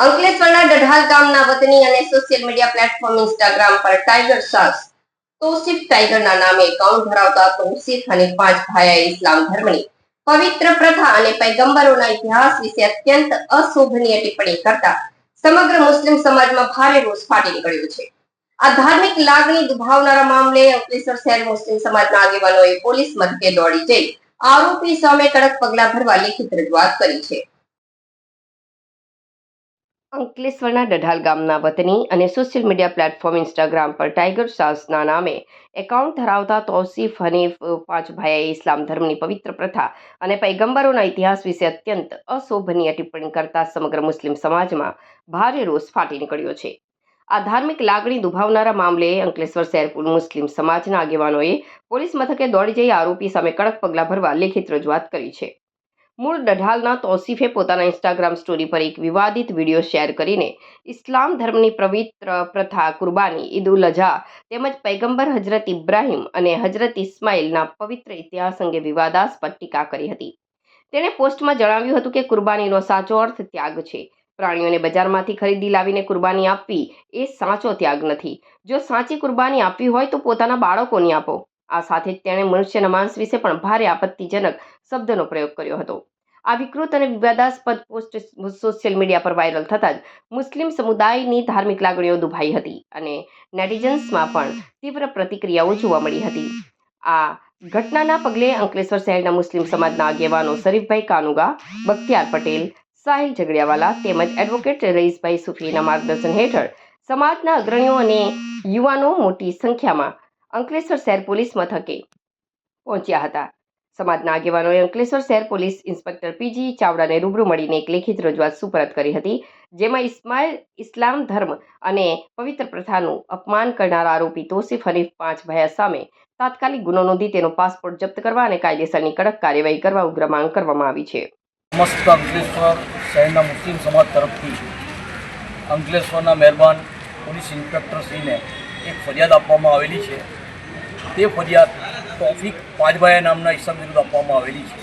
અંકલેશ્વરના ડઢાલ ગામના વતની અને સોશિયલ મીડિયા પ્લેટફોર્મ ઇન્સ્ટાગ્રામ પર ટાઈગર શાહ તૌસીફ ટાઈગરના નામે એકાઉન્ટ ધરાવતા તૌસીફ અને 5 ભાઈઓએ ઇસ્લામ ધર્મની પવિત્ર પ્રથા અને પૈગંબરોના ઇતિહાસ વિશે અત્યંત અશોભનીય ટિપ્પણી કરતા સમગ્ર મુસ્લિમ સમાજમાં ભારે રોષ ફાટી નીકળ્યો છે. આ ધાર્મિક લાગણી દુભાવનારા મામલે અંકલેશ્વર શહેર મુસ્લિમ સમાજના આગેવાનોએ પોલીસ મથકે દોડી જઈ આરોપી સામે કડક પગલાં ભરવા લેખિત રજૂઆત કરી છે. અંકલેશ્વરના ડઢાલ ગામના વતની અને સોશિયલ મીડિયા પ્લેટફોર્મ ઇન્સ્ટાગ્રામ પર ટાઈગર શાહના નામે એકાઉન્ટ ધરાવતા તૌસીફ હનીફ 5 ભાઈઓએ ઇસ્લામ ધર્મની પવિત્ર પ્રથા અને પૈગંબરોના ઇતિહાસ વિશે અત્યંત અશોભનીય ટિપ્પણી કરતા સમગ્ર મુસ્લિમ સમાજમાં ભારે રોષ ફાટી નીકળ્યો છે. આ ધાર્મિક લાગણી દુભાવનારા મામલે અંકલેશ્વર શહેર મુસ્લિમ સમાજના આગેવાનોએ પોલીસ મથકે દોડી જઈ આરોપી સામે કડક પગલાં ભરવા લેખિત રજૂઆત કરી છે. મૂળ ડઢાલના તૌસીફે પોતાના ઇન્સ્ટાગ્રામ સ્ટોરી પર એક વિવાદિત વિડીયો શેર કરીને ઇસ્લામ ધર્મની પવિત્ર પ્રથા કુરબાની, ઈદ ઉલ અઝહા તેમજ પૈગંબર હજરત ઇબ્રાહિમ અને હજરત ઇસ્માઇલના પવિત્ર ઇતિહાસ અંગે વિવાદાસ્પદ ટીકા કરી હતી. તેણે પોસ્ટમાં જણાવ્યું હતું કે કુરબાનીનો સાચો અર્થ ત્યાગ છે. પ્રાણીઓને બજારમાંથી ખરીદી લાવીને કુરબાની આપવી એ સાચો ત્યાગ નથી. જો સાચી કુરબાની આપવી હોય તો પોતાના બાળકોની આપો. આ સાથે જ તેણે મનુષ્યના માંસ વિશે પણ ભારે આપત્તિજનક શબ્દનો પ્રયોગ કર્યો હતો. આ વિકૃત અને વિવાદાસ્પદ પોસ્ટ સોશિયલ મીડિયા પર વાયરલ થતાં જ મુસ્લિમ સમુદાયની ધાર્મિક લાગણીઓ દુભાઈ હતી અને નેટિઝન્સમાં પણ તીવ્ર પ્રતિક્રિયાઓ જોવા મળી હતી. આ ઘટનાના પગલે અંકલેશ્વર શહેરના મુસ્લિમ સમાજના આગેવાનો શરીફભાઈ કાનુગા, બખ્તિયાર પટેલ, સાહિલ ઝઘડિયાવાલા તેમજ એડવોકેટ રઈસભાઈ સુફીના માર્ગદર્શન હેઠળ સમાજના અગ્રણીઓ અને યુવાનો મોટી સંખ્યામાં અંકલેશ્વર શહેર પોલીસ મથકે પહોંચ્યા હતા. સમાજના આગેવાનોએ અંકલેશ્વર શહેર પોલીસ ઇન્સ્પેક્ટર પીજી ચાવડાને રૂબરૂ મળીને એક લેખિત રજૂઆત સુપરત કરી હતી, જેમાં ઇસ્લામ ધર્મ અને પવિત્ર પ્રથાનું અપમાન કરનાર આરોપી તૌસીફ હનીફ 5 ભાઈઓ સામે તાત્કાલિક ગુનો નોંધી તેનો પાસપોર્ટ જપ્ત કરવા અને કાયદેસરની કડક કાર્યવાહી કરવા ઉગ્ર માંગ કરવામાં આવી છે. સમસ્ત અંકલેશ્વર શહેરના મુસ્લિમ સમાજ તરફથી અંકલેશ્વરના મહેરબાન પોલીસ ઇન્સ્પેક્ટરશ્રીને એક ફરિયાદ આપવામાં આવેલી છે. તે ફરિયાદ તૌફીક પાંચભાઈ નામના ઇસમ વિરુદ્ધ આપવામાં આવેલી છે,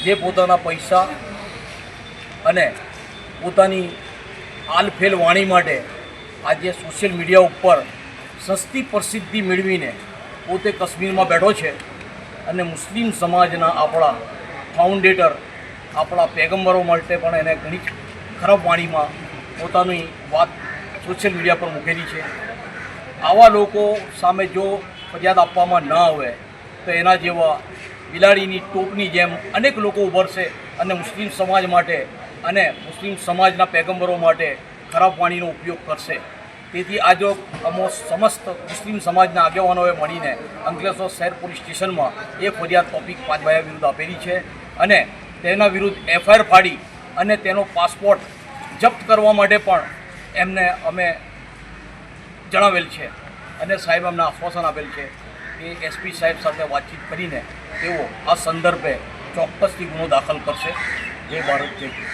જે પોતાના પૈસા અને પોતાની આલફેલ વાણી માટે આજે સોશિયલ મીડિયા ઉપર સસ્તી પ્રસિદ્ધિ મેળવીને પોતે કાશ્મીરમાં બેઠો છે અને મુસ્લિમ સમાજના આપણા ફાઉન્ડેટર, આપણા પેગમ્બરો માટે પણ એને ઘણી ખરાબ વાણીમાં પોતાની વાત સોશિયલ મીડિયા પર મૂકેલી છે. આવા લોકો સામે જો ફરિયાદ આપવામાં ન આવે તો એના જેવા બિલાડીની ટોપની જેમ અનેક લોકો ઉભરશે અને મુસ્લિમ સમાજ માટે અને મુસ્લિમ સમાજના પેગમ્બરો માટે ખરાબ વાણીનો ઉપયોગ કરશે. તેથી આજે અમો સમસ્ત મુસ્લિમ સમાજના આગેવાનોએ મળીને અંકલેશ્વર શહેર પોલીસ સ્ટેશનમાં એ ફરિયાદ તૌફીક પાંચભાઈ વિરુદ્ધ આપેલી છે અને તેના વિરુદ્ધ એફઆઈઆર ફાડી અને તેનો પાસપોર્ટ જપ્ત કરવા માટે પણ એમને અમે જણાવેલ છે અને સાહેબ અમને આશ્વાસન આપેલ છે કે એસપી સાહેબ સાથે વાતચીત કરીને તેઓ આ સંદર્ભે ચોક્કસથી ગુનો દાખલ કરશે. જય ભારત, જય હિન્દ.